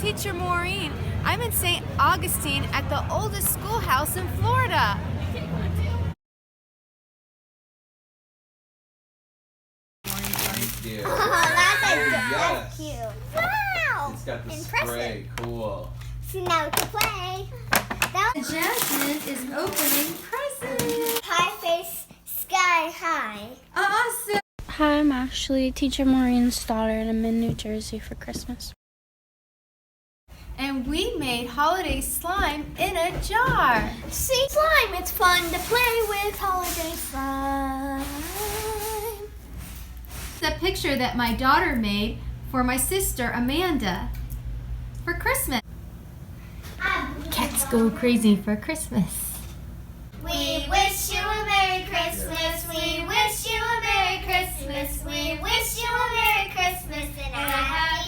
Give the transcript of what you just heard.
Teacher Maureen. I'm in St. Augustine at the oldest schoolhouse in Florida. That's cute. Wow! It's got the Impressive. spray. Cool. So now we can play. Jasmine is opening presents. Pie face sky high. Awesome. Hi, I'm Ashley, Teacher Maureen's daughter, and I'm in New Jersey for Christmas. And we made holiday slime in a jar. See, slime, it's fun to play with. Holiday slime. The picture that my daughter made for my sister Amanda for Christmas. Cats go crazy for Christmas. We wish you a Merry Christmas. We wish you a Merry Christmas. We wish you a Merry Christmas and a Happy